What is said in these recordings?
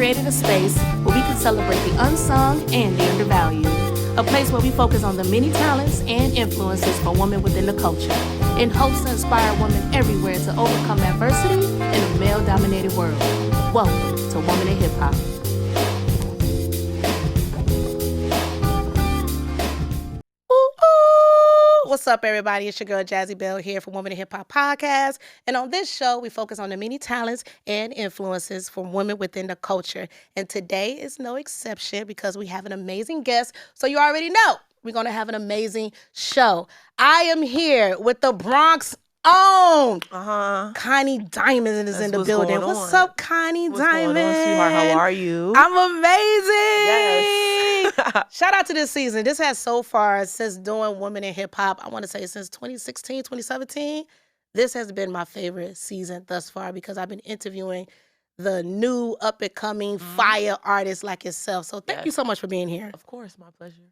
created a space where we can celebrate the unsung and the undervalued. A place where we focus on the many talents and influences for women within the culture, in hopes to inspire women everywhere to overcome adversity in a male-dominated world. Welcome to Woman in Hip Hop. What's up, everybody? It's your girl, Jazzie Belle, here for Woman in Hip Hop Podcast. And on this show, we focus on the many talents and influences from women within the culture. And today is no exception because we have an amazing guest. So you already know we're going to have an amazing show. I am here with the Bronx own Connie Diiamond is in the building. What's up, Connie Diiamond? What's going on, sweetheart? How are you? I'm amazing. Yes. Shout out to this season. This has so far, since doing Women in Hip Hop, I want to say since 2016, 2017, this has been my favorite season thus far because I've been interviewing the new up-and-coming fire artists like yourself. So thank you so much for being here. Of course, my pleasure.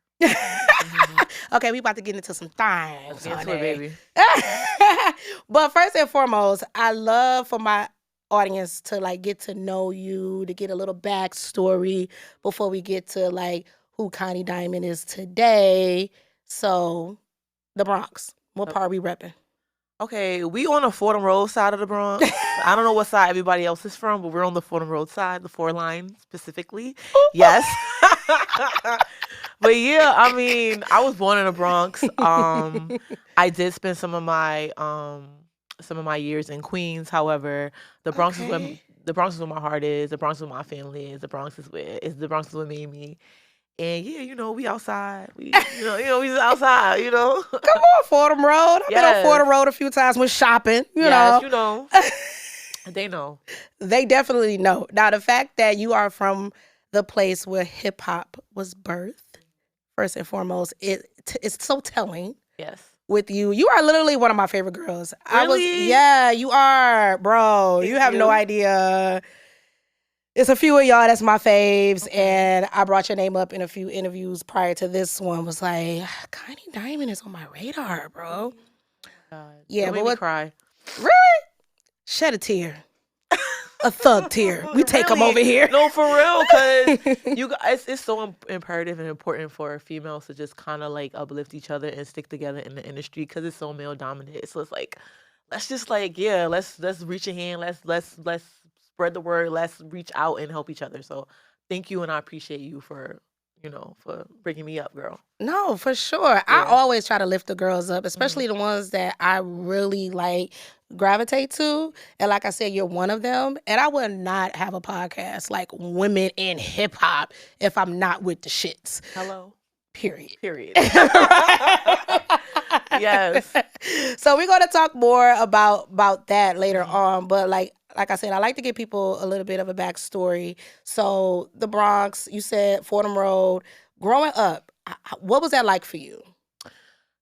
Okay, we about to get into some things. Let's get into it, baby. But first and foremost, I love for my audience to like get to know you, to get a little backstory before we get to like who Connie Diiamond is today. So, the Bronx, what part are we repping? Okay, we on the Fordham Road side of the Bronx. I don't know what side everybody else is from, but we're on the Fordham Road side, the 4 line specifically. Yes. But yeah, I mean, I was born in the Bronx. I did spend some of my years in Queens. However, the Bronx is where my heart is. The Bronx is where my family is. The Bronx is what made me. And yeah, you know, we outside. We just outside. You know. Come on, Fordham Road. I've been on Fordham Road a few times with shopping. You know. They know. They definitely know. Now, the fact that you are from the place where hip hop was birthed, first and foremost, it's so telling. Yes. With you. You are literally one of my favorite girls. Really? Yeah, you are, bro. You have no idea. It's a few of y'all that's my faves, and I brought your name up in a few interviews prior to this one. Was like, Connie Diiamond is on my radar, bro. God. Yeah, Don't but make me cry. Really? Shed a tear. A thug tear. We take them over here. No, for real, because you guys, it's so imperative and important for females to just kind of like uplift each other and stick together in the industry because it's so male dominated. So it's like, let's just like, yeah, let's reach a hand. Let's spread the word. Let's reach out and help each other. So thank you, and I appreciate you for bringing me up, girl. No, for sure. Yeah. I always try to lift the girls up, especially the ones that I really like gravitate to. And like I said, you're one of them. And I would not have a podcast like Women in Hip Hop if I'm not with the shits. Hello. Period. Yes. So we're going to talk more about that later on. But like I said, I like to give people a little bit of a backstory. So the Bronx, you said Fordham Road. Growing up, what was that like for you?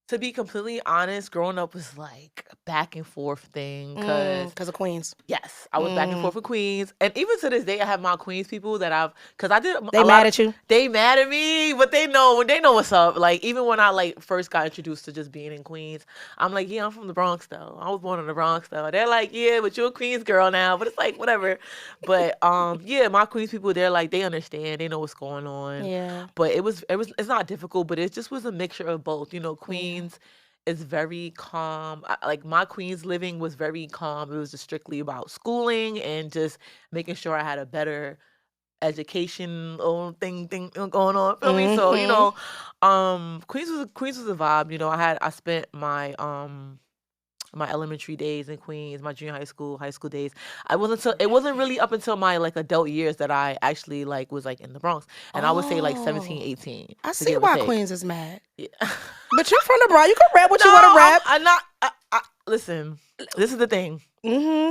To be completely honest, growing up was like a back and forth thing. Because of Queens. Yes. I was back and forth with Queens. And even to this day, I have my Queens people that because I did. They mad at you? They mad at me, but they know what's up. Like, even when I like first got introduced to just being in Queens, I'm like, yeah, I'm from the Bronx though. I was born in the Bronx though. They're like, yeah, but you're a Queens girl now. But it's like, whatever. But yeah, my Queens people, they're like, they understand. They know what's going on. Yeah. But it's not difficult, but it just was a mixture of both. You know, Queens is very calm. Like, my Queens living was very calm. It was just strictly about schooling and just making sure I had a better education thing going on. Feel me? So, you know, Queens was a vibe. You know, I spent my my elementary days in Queens, my junior high school days. It wasn't really up until my like adult years that I actually like was like in the Bronx. And I would say like 17, 18. I see why Queens is mad. Yeah. But you're from the Bronx. You can rap what you want to rap. I'm not. Listen, this is the thing.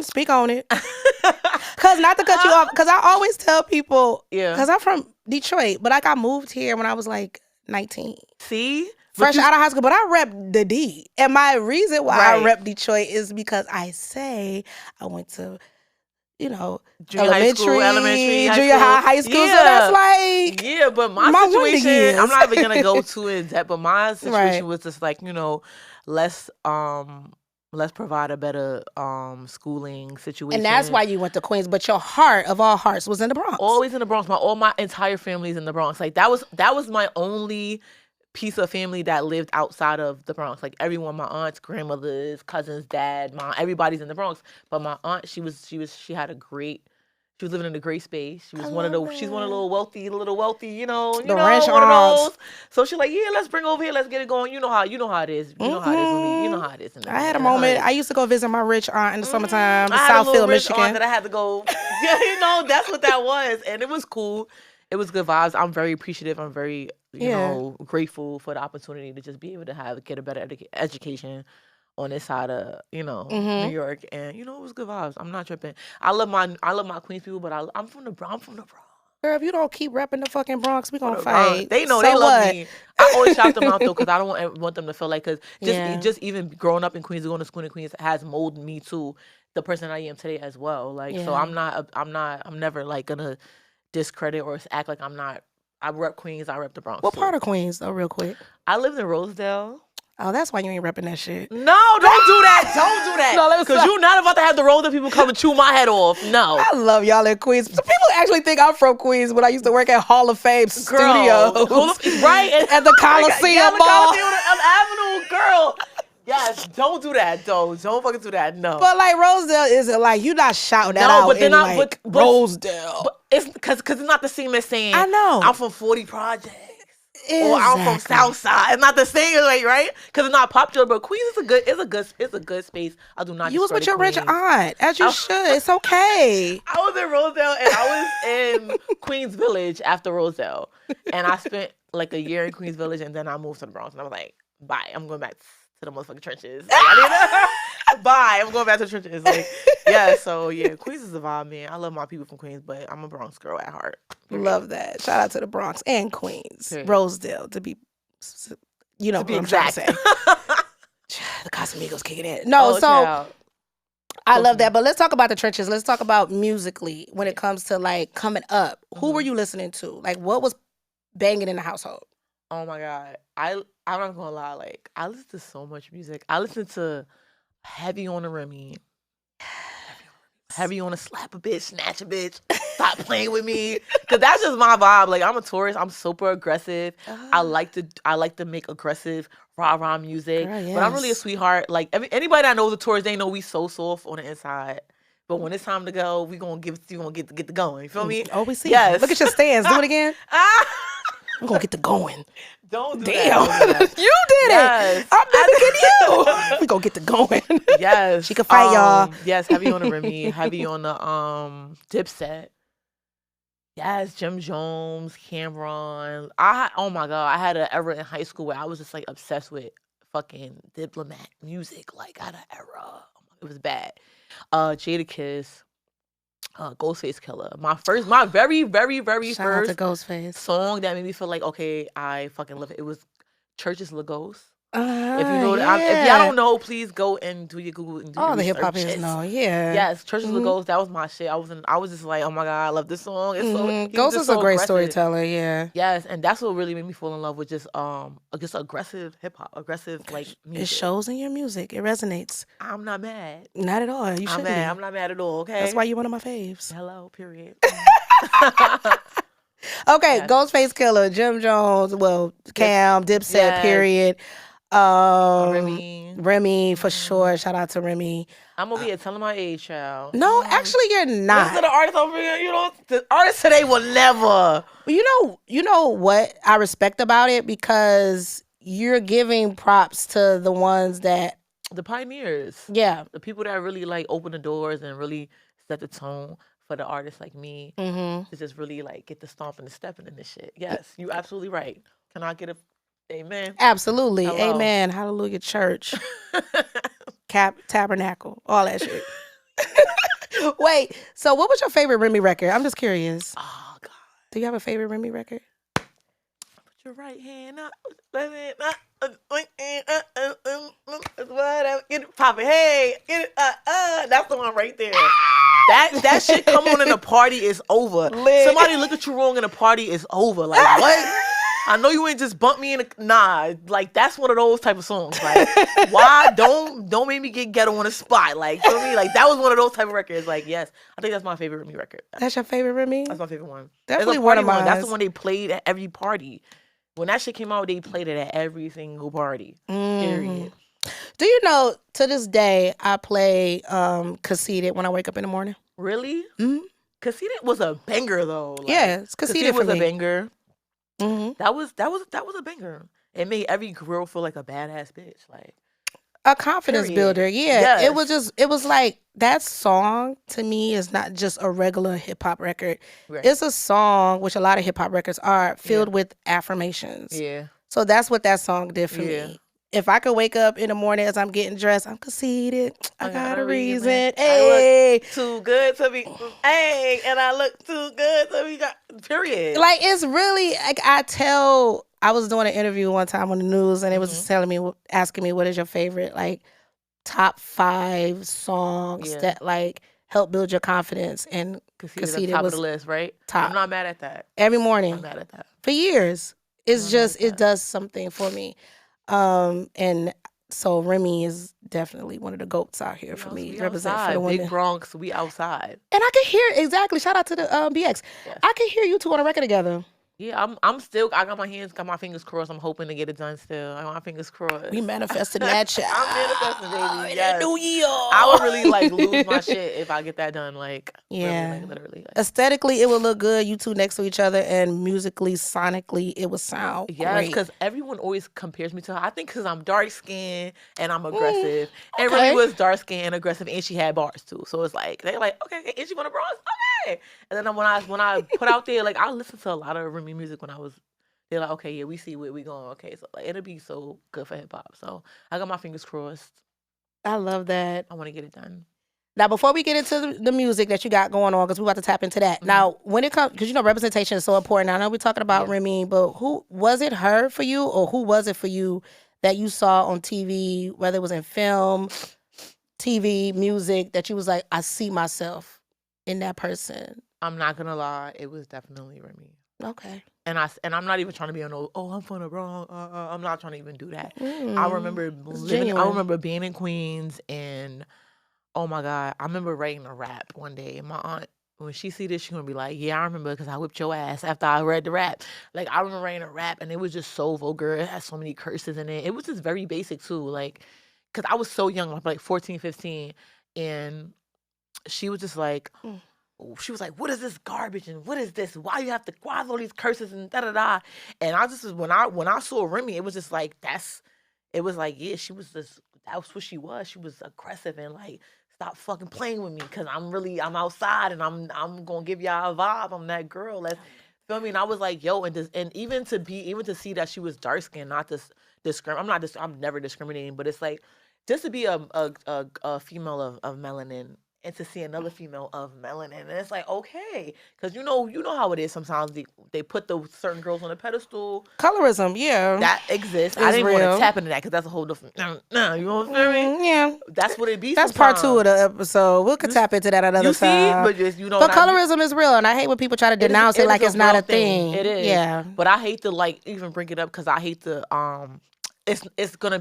Speak on it. Because not to cut you off, because I always tell people, because I'm from Detroit, but like I moved here when I was like 19. See? Fresh out of high school, but I rep the D. And my reason why I rep Detroit is because I say I went to, you know, elementary, junior high school. Yeah. So that's like, yeah, but my situation, I'm not even going to go too in depth, but my situation was just like, you know, less let's provide a better schooling situation. And that's why you went to Queens, but your heart of all hearts was in the Bronx. Always in the Bronx. All my entire family's in the Bronx. Like that was my only piece of family that lived outside of the Bronx. Like everyone, my aunts, grandmothers, cousins, dad, mom, everybody's in the Bronx. But my aunt, she had a great. She was living in a great space. She's one of the little wealthy, you know, The ranch one of aunts. those. So she's like, yeah, let's bring over here, let's get it going. You know how it is. You know how it is. You know how it is. I had a moment. I used to go visit my rich aunt in the summertime, I had a little Southfield, rich Michigan. aunt that I had to go. Yeah, you know, that's what that was, and it was cool. It was good vibes. I'm very appreciative. I'm very, you know, grateful for the opportunity to just be able to get a better education on this side of, you know, New York. And, you know, it was good vibes. I'm not tripping. I love my Queens people, but I'm from the Bronx. Girl, if you don't keep repping the fucking Bronx, we gonna fight. They know, so they love what? me. I always shout them out though, because I don't want them to feel like, because just even growing up in Queens, going to school in Queens has molded me to the person I am today as well. Like, so I'm never like gonna discredit or act like I'm not. I rep Queens. I rep the Bronx. What part of Queens though, real quick? I lived in Rosedale. Oh, that's why you ain't repping that shit. No, don't do that. Don't do that. No, because you're not about to have the Rosedale people come and chew my head off. No. I love y'all in Queens. Some people actually think I'm from Queens when I used to work at Hall of Fame Studios. Right? At the Coliseum the Mall. Coliseum on Avenue, girl. Yes, don't do that, though. Don't fucking do that. No. But like Rosedale isn't like, you're not shouting that out but they're in not. like But Rosedale. But it's because it's not the same as saying I know. I'm from 40 Projects. Exactly. Or I'm from Southside. It's not the same, like, right? Because it's not popular. But Queens is a good space. I do not. You was with your Queens. rich aunt, as you should. It's okay. I was in Rosedale and I was in Queens Village after Rosedale, and I spent like a year in Queens Village, and then I moved to the Bronx, and I was like, bye. I'm going back to the motherfucking trenches. Like, bye. I'm going back to the trenches. Like, yeah. So yeah, Queens is a vibe, man. I love my people from Queens, but I'm a Bronx girl at heart. Love that. Shout out to the Bronx and Queens. Period. Rosedale, to be, you know, To be what I'm trying to exact. say. The Casamigos kicking in. No, child. I love that. But let's talk about the trenches. Let's talk about musically when it comes to like coming up. Who were you listening to? Like, what was banging in the household? Oh my God. I'm not gonna lie, like I listen to so much music. I listen to heavy on the Remy. Heavy on a slap a bitch, snatch a bitch, stop playing with me. Cause that's just my vibe. Like I'm a tourist, I'm super aggressive. I like to make aggressive rah-rah music. Girl, But I'm really a yes. sweetheart. Like anybody that knows the tourist, they know we so soft on the inside. But when it's time to go, we gonna get the going. You feel me? Oh, we see. Yes. Look at your stance. Do it again. Ah! We're going to get the going. Don't do Damn. that. Don't do that. You did Yes. it. I'm mimicking you. We going to get the going. Yes. She can fight, y'all. Yes, heavy on the Remy, heavy on the Dipset. Yes, Jim Jones, Cameron. Oh my God, I had an era in high school where I was just like obsessed with fucking Diplomat music. Like I had an era. It was bad. Jadakiss, Ghostface Killer. My very, very, very Shout out to first Ghostface. song that made me feel like, okay, I fucking love it. It was Church's Lagos. If you Yeah. know, if y'all don't know, please go and do your Google and do All your the hip hop researches. heads know, yeah. Yes, Church's Lagos. That was my shit. I was just like, oh my God, I love this song. It's so he was Ghost just is a so great aggressive. storyteller, yeah. Yes, and that's what really made me fall in love with just aggressive hip hop, aggressive like music. It shows in your music. It resonates. I'm not mad. Not at all. You I'm shouldn't mad. be. I'm not mad at all. Okay. That's why you're one of my faves. Hello. Period. Okay, Yes. Ghostface Killer, Jim Jones, well, Cam, Dipset, Yes. period. Remy. Remy, for sure. Shout out to Remy. I'm over here telling my age, child. No, actually, you're not. Listen to the artists over here. You know, the artists today will never. You know what I respect about it, because you're giving props to the ones that, The pioneers. yeah. The people that really like open the doors and really set the tone for the artists like me Mm-hmm. to just really like get the stomping and stepping in this shit. Yes, you absolutely right. Can I get a amen? Absolutely. Hello. Amen. Hallelujah. Church. Tabernacle. All that shit. Wait, so what was your favorite Remy record? I'm just curious. Oh God. Do you have a favorite Remy record? Put your right hand up. Left hand up. Get it poppin'. Hey, get it. That's the one right there. That shit come on in a party is over. Lit. Somebody look at you wrong in a party is over. Like what? I know you ain't just bump me in a nah. Like that's one of those type of songs. Like why don't make me get ghetto on the spot. Like feel me? Like that was one of those type of records. Like yes, I think that's my favorite Remy record. That's your favorite Remy? That's my favorite one. Definitely one of mine. That's the one they played at every party. When that shit came out, they played it at every single party. Period. Do you know, to this day, I play Conceited when I wake up in the morning? Really? Mm-hmm. Conceited was a banger though. Like, yeah, it's Conceited for was me. A banger. Mm-hmm. That was a banger. It made every girl feel like a badass bitch. Like a confidence builder. Yeah. Yes. It was like that song to me is not just a regular hip hop record. Right. It's a song, which a lot of hip hop records are, filled with affirmations. Yeah. So that's what that song did for me. If I could wake up in the morning as I'm getting dressed, I'm conceited. I got a reason. Hey, I look too good to be. Hey, and I look too good to be. Period. Like it's really like I was doing an interview one time on the news, and it was telling me, asking me, what is your favorite like top 5 songs that like help build your confidence? And Conceited top of the list, right? Top. I'm not mad at that. Every morning. I'm not mad at that. For years, it's just it does something for me. And so Remy is definitely one of the GOATs out here for me. Represent for the women. Big Bronx, we outside. And I can hear exactly. Shout out to the BX. Yes. I can hear you two on a record together. Yeah, I got my fingers crossed. I'm hoping to get it done still. I got my fingers crossed. We manifesting that shit. I'm manifesting, baby. Yes. New year. I would really like lose my shit if I get that done. Like, yeah, really, like, literally. Like. Aesthetically, it would look good. You two next to each other, and musically, sonically, it would sound great. Because everyone always compares me to her. I think because I'm dark skinned and I'm aggressive, and Remy was dark skinned and aggressive, and she had bars too. So it's like they're like, okay, and she from the Bronx, okay. And then when I put out there, like I listened to a lot of Remy music when I was. They're like, okay, yeah, we see where we going. Okay, so like it'll be so good for hip hop. So I got my fingers crossed. I love that. I want to get it done. Now, before we get into the music that you got going on, because we're about to tap into that. Now, when it comes, because representation is so important. I know we're talking about Remy, but who was it? Her for you, or who was it for you that you saw on TV, whether it was in film, TV, music, that you was like, I see myself in that person? I'm not gonna lie, it was definitely Remy. Okay. And I'm not even trying to be on I'm from the Bronx. I'm not trying to even do that. I remember being in Queens, and oh my God, I remember writing a rap one day. And my aunt, when she see this, she gonna be like, yeah, I remember because I whipped your ass after I read the rap. Like I remember writing a rap, and it was just so vulgar. It had so many curses in it. It was just very basic too. Like, cause I was so young, like 14, 15, and she was just like. She was like, what is this garbage and what is this? Why are all these curses and da-da-da? And I just, when I saw Remy, it was just like, she was just, that was what she was. She was aggressive and like, stop fucking playing with me because I'm outside and I'm going to give y'all a vibe. I'm that girl. Let's, feel me? And I was like, yo, and even to see that she was dark skinned, not this I'm never discriminating, but it's like, just to be a female of melanin, and to see another female of melanin, and it's like, okay, because you know how it is. Sometimes they put the certain girls on a pedestal. Colorism, yeah, that exists. I didn't want to tap into that because that's a whole different. You know what I mean? Yeah, that's what it be. That's sometimes. part 2 of the episode. We'll tap into that another time. But just but colorism is real, and I hate when people try to denounce it like it's not a thing. It is. Yeah, but I hate to like even bring it up because I hate to It's gonna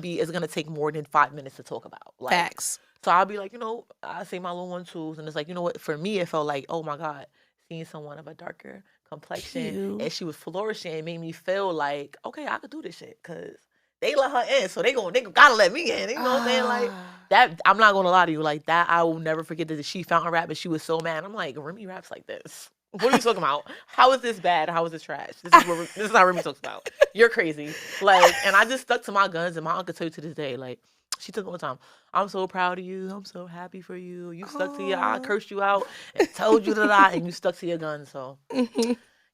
take more than 5 minutes to talk about. Like, facts. So I'll be like, I say my little 1-2s, and it's like, you know what? For me, it felt like, oh my God, seeing someone of a darker complexion, and she was flourishing, it made me feel like, okay, I could do this shit, cause they let her in, so they gotta let me in. You know what I'm saying? Like that. I'm not gonna lie to you, like that. I will never forget that she found a rap, and she was so mad. I'm like, Remy raps like this. What are you talking about? How is this bad? How is this trash? This is how Remy talks about. You're crazy. Like, and I just stuck to my guns, and my uncle tell you to this day, like. She took me all the time. I'm so proud of you. I'm so happy for you. You stuck to I cursed you out and told you that and you stuck to your guns. So,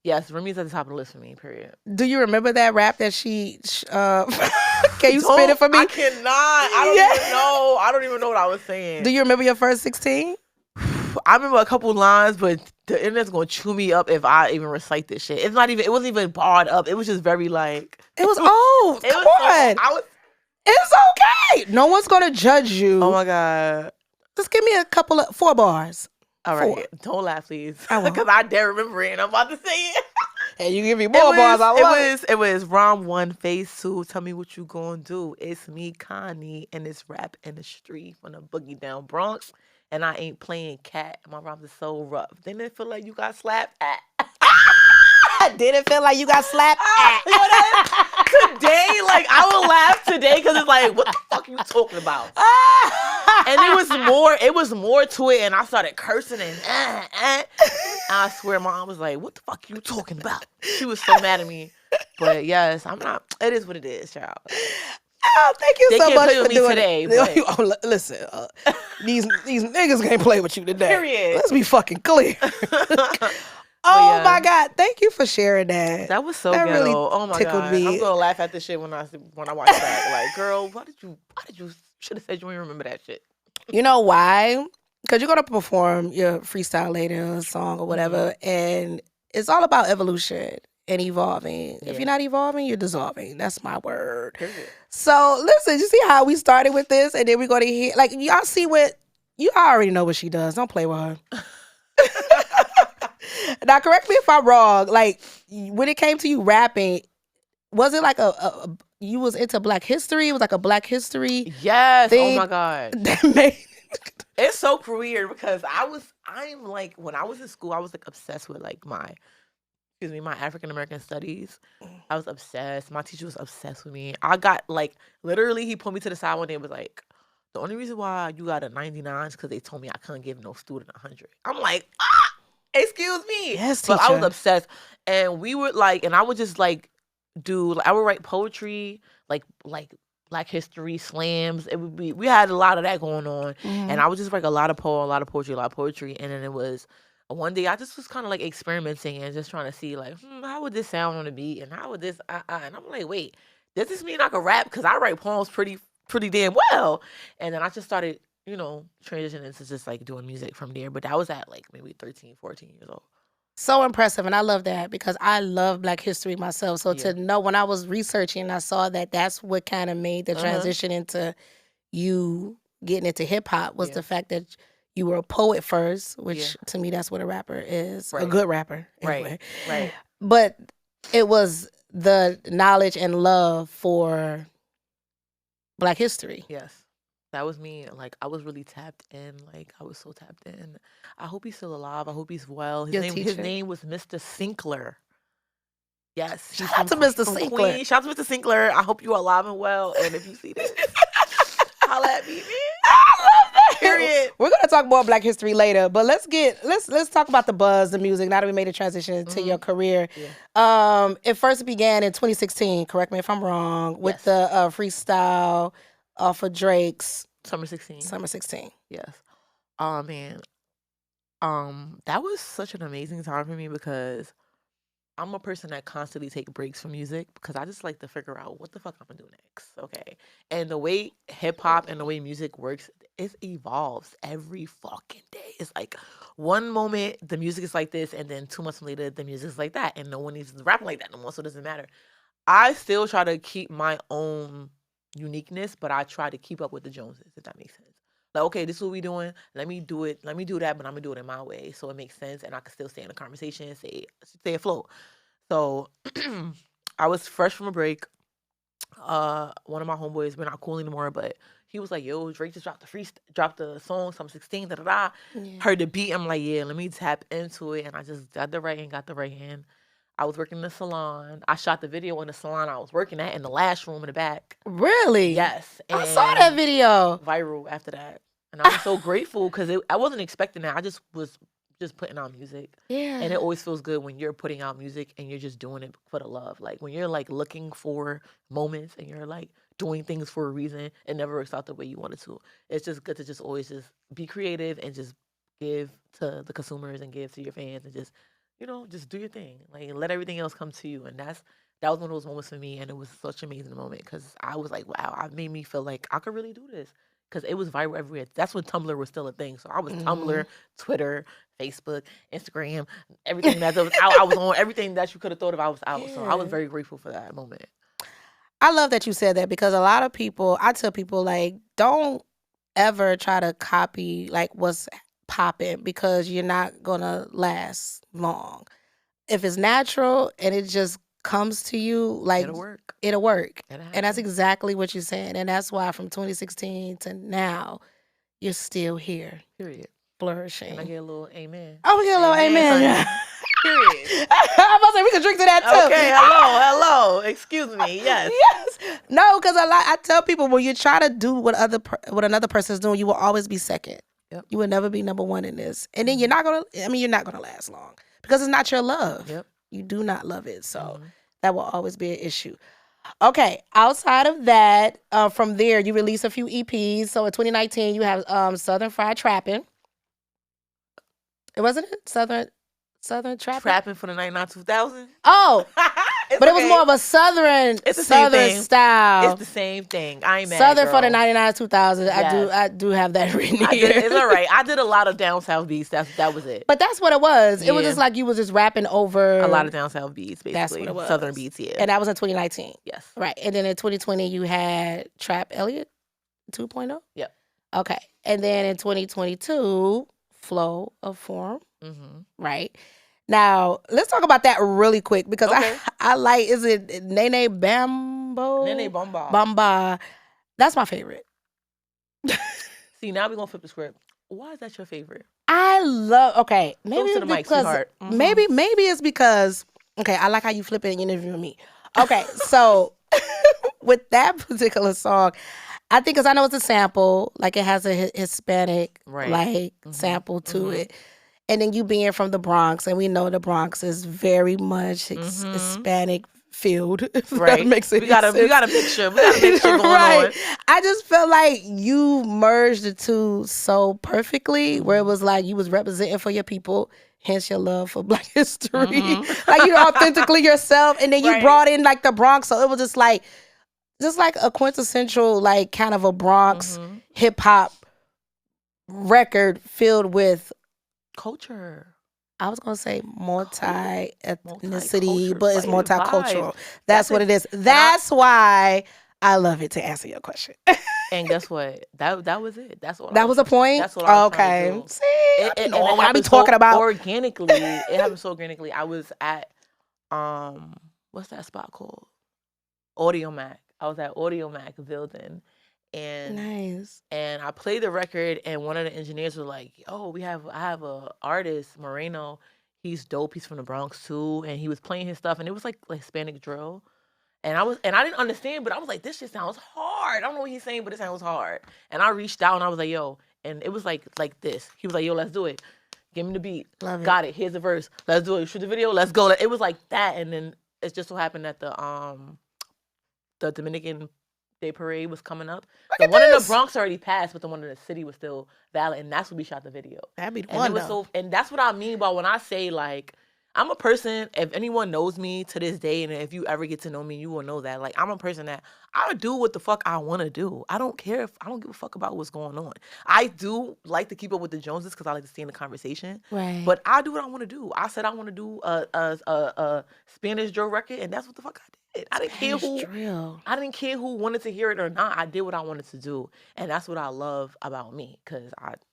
yes, Remy's at the top of the list for me, period. Do you remember that rap that she, can you spit it for me? I cannot. I don't even know what I was saying. Do you remember your first 16? I remember a couple lines, but the internet's going to chew me up if I even recite this shit. It wasn't even barred up. It was just very like. It was old. Come on. It's okay. No one's gonna judge you. Oh my God. Just give me a couple of 4 bars. All right. 4. Don't laugh, please. Because I dare remember it and I'm about to say it. And you give me more bars. I love it. It was rhyme one, phase two. Tell me what you gonna do. It's me, Connie, and it's rap in the street from the boogie down Bronx. And I ain't playing cat. My rhymes are so rough. Didn't it feel like you got slapped at? Didn't feel like you got slapped at. Today, like I would laugh today because it's like, what the fuck are you talking about? And it was more to it, and I started cursing and I swear my mom was like, what the fuck are you talking about? She was so mad at me. But yes, I'm not. It is what it is, child. Oh, thank you so much for doing today. It. Oh, listen, these niggas can't play with you today. Period. Let's be fucking clear. Oh my God! Thank you for sharing that. That was so good. Really oh my God! Me. I'm gonna laugh at this shit when I watch that. Like, girl, why did you should have said you didn't remember that shit? You know why? Because you're gonna perform your freestyle later, a song or whatever, and it's all about evolution and evolving. Yeah. If you're not evolving, you're dissolving. That's my word. So listen, you see how we started with this, and then we're gonna hear like y'all see what you already know what she does. Don't play with her. Now, correct me if I'm wrong. Like, when it came to you rapping, was it like you was into Black history? It was like a Black history thing? Oh my God. It's so weird because I'm like, when I was in school, I was like obsessed with like my African American studies. I was obsessed. My teacher was obsessed with me. I got like, literally, he pulled me to the side one day and was like, the only reason why you got a 99 is because they told me I couldn't give no student 100. I'm like, excuse me. Yes, teacher. But I was obsessed. And we would like, and I would just like I would write poetry, like Black history slams. We had a lot of that going on. And I would just write a lot of poetry. And then it was one day I just was kind of like experimenting and just trying to see like, how would this sound on the beat? And how would this, and I'm like, wait, does this mean I can rap? Because I write poems pretty damn well. And then I just started, transitioning into just like doing music from there. But that was at like maybe 13, 14 years old. So impressive. And I love that because I love Black history myself. So to know when I was researching, I saw that that's what kind of made the transition into you getting into hip hop was the fact that you were a poet first, which to me, that's what a rapper is. Right. A good rapper. Anyway. Right. But it was the knowledge and love for Black history. Yes. That was me. Like, I was really tapped in. Like, I was so tapped in. I hope he's still alive. I hope he's well. His name was Mr. Sinkler. Yes. Shout out to Mr. Sinkler. Queen. Shout out to Mr. Sinkler. I hope you're alive and well. And if you see this, holla at me, man. I love that. Period. We're gonna talk more Black history later, but let's talk about the buzz, the music. Now that we made a transition into your career, it first began in 2016. Correct me if I'm wrong. With the freestyle off of Drake's Summer 16. Summer 16. Yes. Oh man. That was such an amazing time for me because I'm a person that constantly take breaks from music because I just like to figure out what the fuck I'm gonna do next. Okay. And the way hip hop and the way music works, it evolves every fucking day. It's like one moment the music is like this, and then 2 months later the music is like that, and no one needs to rap like that no more, so it doesn't matter. I still try to keep my own uniqueness, but I try to keep up with the Joneses, if that makes sense. Like, okay, this is what we doing. Let me do it. Let me do that, but I'm gonna do it in my way, so it makes sense, and I can still stay in the conversation and stay afloat. So, I was fresh from a break. One of my homeboys, we're not cool anymore, but he was like, "Yo, Drake just dropped the song, some 16, da da da." Heard the beat, I'm like, "Yeah, let me tap into it," and I just got the right hand. I was working in the salon. I shot the video in the salon I was working at in the last room in the back. Really? Yes. I saw that video. Viral after that. And I was so grateful because I wasn't expecting that. I just was putting out music. Yeah. And it always feels good when you're putting out music and you're just doing it for the love. Like when you're like looking for moments and you're like doing things for a reason, it never works out the way you wanted to. It's just good to just always just be creative and just give to the consumers and give to your fans and just just do your thing. Like, let everything else come to you. And that was one of those moments for me. And it was such an amazing moment because I was like, wow, it made me feel like I could really do this. Because it was viral everywhere. That's when Tumblr was still a thing. So I was Tumblr, Twitter, Facebook, Instagram, everything that was out. I was on everything that you could have thought of. I was out. Yeah. So I was very grateful for that moment. I love that you said that because a lot of people, I tell people, like, don't ever try to copy, like, what's popping because you're not going to last long. if it's natural and it just comes to you, like It'll work. it'll work. It'll And that's happen. exactly what you're saying. And that's why from 2016 to now, you're still here, Period. flourishing. Can I get a little amen? Oh, we get a little amen. Period. I'm about to say we can drink to that too. Okay, hello. Excuse me. Yes. Yes. No, because I tell people when you try to do what another person's doing, you will always be second. Yep. You will never be number one in this. And then you're not gonna last long because it's not your love. Yep. You do not love it. So that will always be an issue. Okay. Outside of that, from there, you release a few EPs. So in 2019, you have Southern Fried Trappin'. It wasn't it? Southern Trappin'? Trapping for the 99 2000. Oh, but it was okay. more of a Southern, It's the same Southern thing. style. It's the same thing. I ain't mad, Southern girl. for the 99 2000. Yes. I do have that written I here. did, it's all right. I did a lot of down south beats. That was it. But that's what it was. It was Yeah. just like you was just rapping over A lot of down south beats, basically. That's what it was. Southern beats, yeah. And that was in 2019. Yes. Right. And then in 2020 you had Trap Elliott 2.0. Yep. Okay. And then in 2022, Flow of Form. Mm-hmm. Right. Now, let's talk about that really quick because Okay. I like, is it Nene Bambo? Nene Bomba. Bamba. That's my favorite. See, now we're going to flip the script. Why is that your favorite? I love, okay, maybe Close to it's the mic, because, sweetheart. Mhm. maybe it's because, okay, I like how you flip it and you interview me. Okay, so with that particular song, I think because I know it's a sample, like it has a Hispanic like sample to it. And then you being from the Bronx, and we know the Bronx is very much Hispanic filled. Right. That makes we got a picture. We got a picture going on. I just felt like you merged the two so perfectly, where it was like you was representing for your people, hence your love for Black history. Like you're authentically yourself, and then you brought in like the Bronx, so it was just like a quintessential like kind of a Bronx hip hop record filled with culture. I was gonna say multi-ethnicity, Multicultural, but it's like, multicultural. vibes. That's what it is. That's why I love it, to answer your question. And guess what? That was it. That's what. That was a point? That's what I was trying to do. See, It I be happened talking so about organically. It happened so organically. I was at what's that spot called? Audio Mac. I was at Audio Mac building. And nice. And I played the record, and one of the engineers was like, "Oh, I have a artist, Moreno. He's dope. He's from the Bronx too." And he was playing his stuff, and it was like Hispanic drill. And I didn't understand, but I was like, "This shit sounds hard. I don't know what he's saying, but it sounds hard." And I reached out and I was like, "Yo," and it was like this. He was like, "Yo, let's do it. Give me the beat. Love it. Got it. Here's the verse. Let's do it. Shoot the video. Let's go." It was like that, and then it just so happened that the Dominican Day Parade was coming up. The one in the Bronx already passed, but the one in the city was still valid, and that's when we shot the video. That'd be the And one, it was though. and that's what I mean by when I say, like, I'm a person, if anyone knows me to this day, and if you ever get to know me, you will know that. Like, I'm a person that I do what the fuck I want to do. I don't care I don't give a fuck about what's going on. I do like to keep up with the Joneses because I like to stay in the conversation. Right. But I do what I want to do. I said I want to do a Spanish drill record, and that's what the fuck I did. I didn't care who wanted to hear it or not. I did what I wanted to do, and that's what I love about me, because how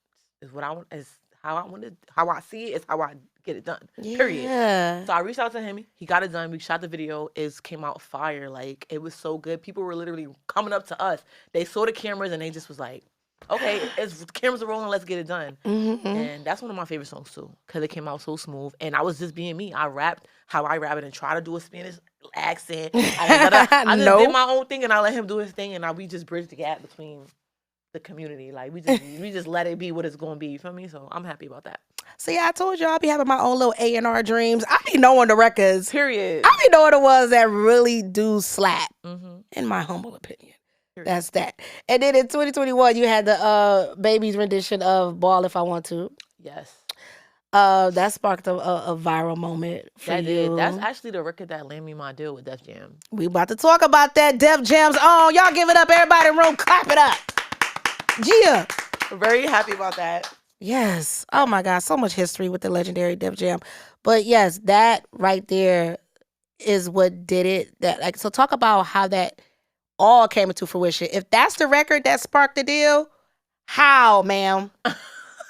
I see it is how I get it done. Yeah. Period. So I reached out to him. He got it done. We shot the video. It came out fire. Like, it was so good. People were literally coming up to us. They saw the cameras and they just was like, "Okay, the cameras are rolling. Let's get it done." And that's one of my favorite songs too, because it came out so smooth. And I was just being me. I rapped how I rap it and try to do a Spanish accent. I just did my own thing, and I let him do his thing, and we just bridged the gap between the community. Like, we just let it be what it's gonna be. You feel me? So I'm happy about that. See, I told you I be having my own little A&R dreams. I be knowing the records. Period. I be knowing the ones that really do slap, in my humble opinion. Period. That's that. And then in 2021, you had the Baby's rendition of Ball If I Want To. Yes. That sparked a viral moment for you. Did. That's actually the record that Remy Ma did with Def Jam. We about to talk about that. Def Jam's on. Y'all give it up. Everybody in the room, clap it up. Yeah. Very happy about that. Yes. Oh my God. So much history with the legendary Def Jam. But yes, that right there is what did it. So talk about how that all came into fruition. If that's the record that sparked the deal, how, ma'am?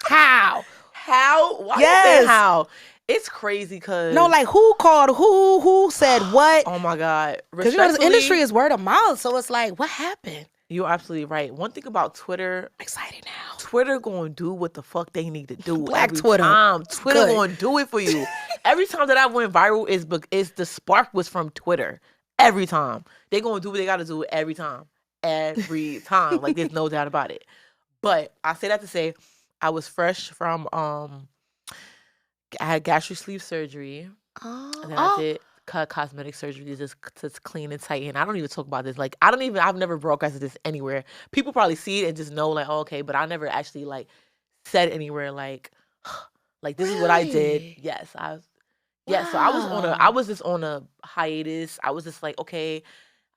How? How? Why you say how? It's crazy because No, like who called who said what? oh my God. Because you know this Respectfully, industry is word of mouth, so it's like, what happened? you're absolutely right. One thing about Twitter, I'm excited now. Twitter gonna do what the fuck they need to do Black every Twitter. time. Twitter Good. gonna do it for you. Every time that I went viral is the spark was from Twitter. Every time. They gonna do what they gotta do every time. Every time. Like there's no doubt about it. But I say that to say I was fresh from I had gastric sleeve surgery. And then I did cosmetic surgery to just clean and tighten. I don't even talk about this. Like I've never broadcasted this anywhere. People probably see it and just know like, oh, okay, but I never actually like said anywhere like like this is what I did. Really? Yes, so Wow. I was just on a hiatus. I was just like, okay,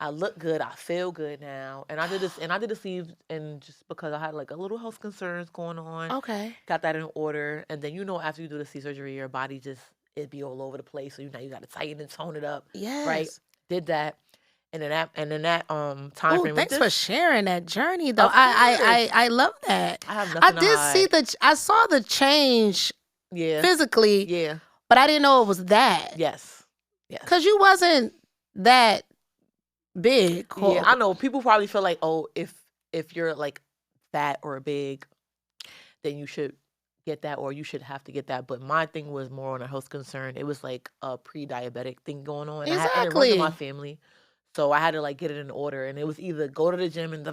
I look good, I feel good now. And I did the sleeves and just because I had like a little health concerns going on. Okay. Got that in order. And then after you do the C surgery, your body just it'd be all over the place. So now you gotta tighten and tone it up. Right? Yes. Did that. And then that time Oh, frame thanks for sharing that journey, though. Of course. I love that. I have I nothing to did hide. see I saw the change Yeah. physically, Yeah. but I didn't know it was that. Yes. Yes. Because you wasn't that big. Yeah, I know. People probably feel like, oh, if you're like fat or big, then you should get that or you should have to get that. But my thing was more on a health concern. It was like a pre-diabetic thing going on. And it runs in my family. So I had to like get it in order. And it was either go to the gym and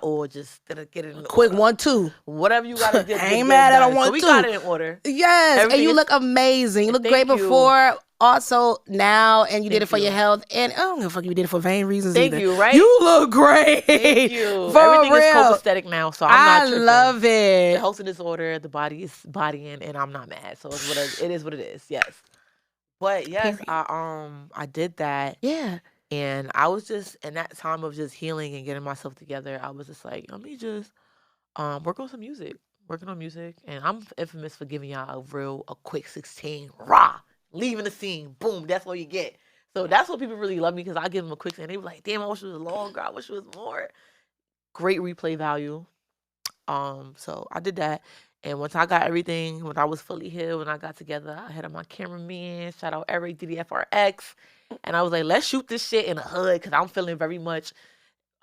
or just get it in Quick order. 1-2. Whatever you gotta get. I ain't mad at a 1-2. So we got it in order. Yes. And Everything you is- look amazing. You look Thank great you. before, also now, and you did Thank it for your you. health. And I don't give a fuck if you did it for vain reasons Thank either. you, right? You look great. Thank you. For Everything is real. copacetic now, so I'm not tripping. love The it. health and disorder, the body is bodying, and I'm not mad. So it is what it is. Yes. But yes, Period. I did that. Yeah. And I was just in that time of just healing and getting myself together. I was just like, let me just work on some music, working on music. And I'm infamous for giving y'all a quick 16, rah, leaving the scene, boom. That's all you get. So that's what people really love me because I give them a quick, and they be like, damn, I wish it was longer. I wish it was more. Great replay value. So I did that. And once I got everything, when I was fully healed, when I got together, I had my cameraman, shout out Eric DDFRX. And I was like, let's shoot this shit in the hood because I'm feeling very much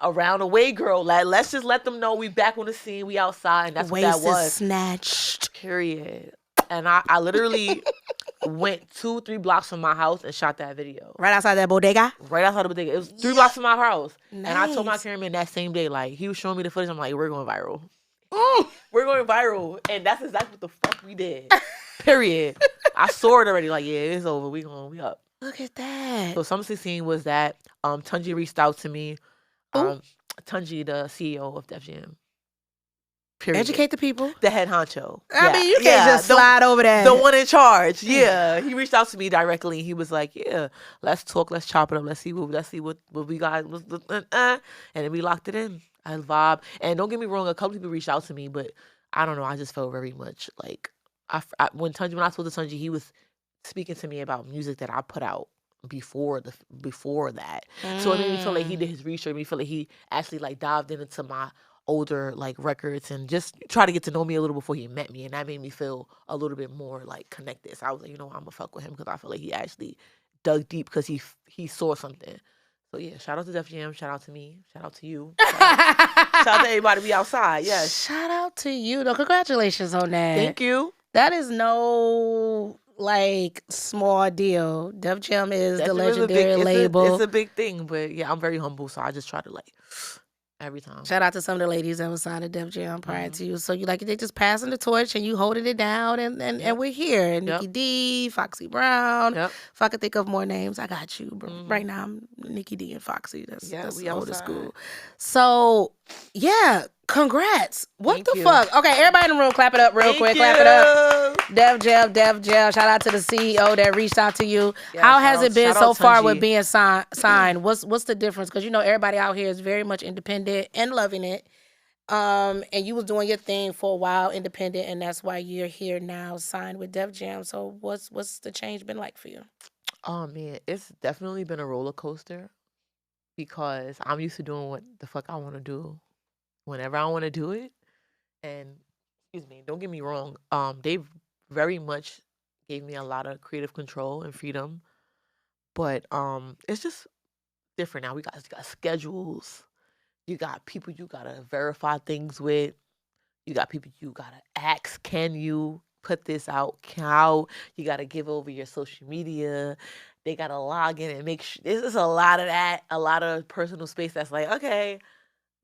around the way, girl. Like, let's just let them know we back on the scene, we outside. And that's what that Waist is was. snatched. Period. And I literally went 2-3 blocks from my house and shot that video. Right outside that bodega? Right outside the bodega. It was 3 blocks from my house. Nice. And I told my cameraman that same day, like, he was showing me the footage. I'm like, we're going viral. Mm. We're going viral. And that's exactly what the fuck we did. Period. I saw it already. Like, yeah, it's over. We up. Look at that. So Summer 16 was that. Tunji reached out to me. Tunji, the CEO of Def Jam. Period. Educate the people. The head honcho. I mean, you can't just slide over that. The one in charge. Yeah. He reached out to me directly. He was like, yeah, let's talk. Let's chop it up. Let's see what we got. And then we locked it in. I vibe. And don't get me wrong, a couple people reached out to me, but I don't know. I just felt very much like when I told Tunji, he was speaking to me about music that I put out before that. So it made me feel like he did his research. It made me feel like he actually like dived into my older like records and just try to get to know me a little before he met me, and that made me feel a little bit more like connected. So I was like, I'm gonna fuck with him because I feel like he actually dug deep because he saw something. So yeah, shout out to Def Jam, shout out to me, shout out to you, shout out to everybody be outside. Yes, shout out to you though. Congratulations on that. Thank you. That is no like small deal. Def Jam is the legendary label. It's a big thing, but yeah, I'm very humble, so I just try to like every time. Shout out to some of the ladies that was signed to Def Jam prior to you. So you like they just passing the torch and you holding it down and we're here. And Nikki D, Foxy Brown. Yep. If I could think of more names, I got you. But right now I'm Nikki D and Foxy. That's old school. So yeah, congrats. What the fuck? Okay, everybody in the room, clap it up real quick. Clap it up. Def Jam. Shout out to the CEO that reached out to you. Yes, how has it been so far Tunji. with being signed? What's the difference? Because everybody out here is very much independent and loving it. And you was doing your thing for a while, independent, and that's why you're here now, signed with Def Jam. So what's the change been like for you? Oh man, it's definitely been a roller coaster because I'm used to doing what the fuck I want to do whenever I want to do it. And excuse me, don't get me wrong, they've very much gave me a lot of creative control and freedom. But it's just different now. You got schedules. You got people you gotta verify things with. You got people you gotta ask, can you put this out? How you gotta give over your social media. They gotta log in and make sure. This is a lot of that, a lot of personal space that's like, okay,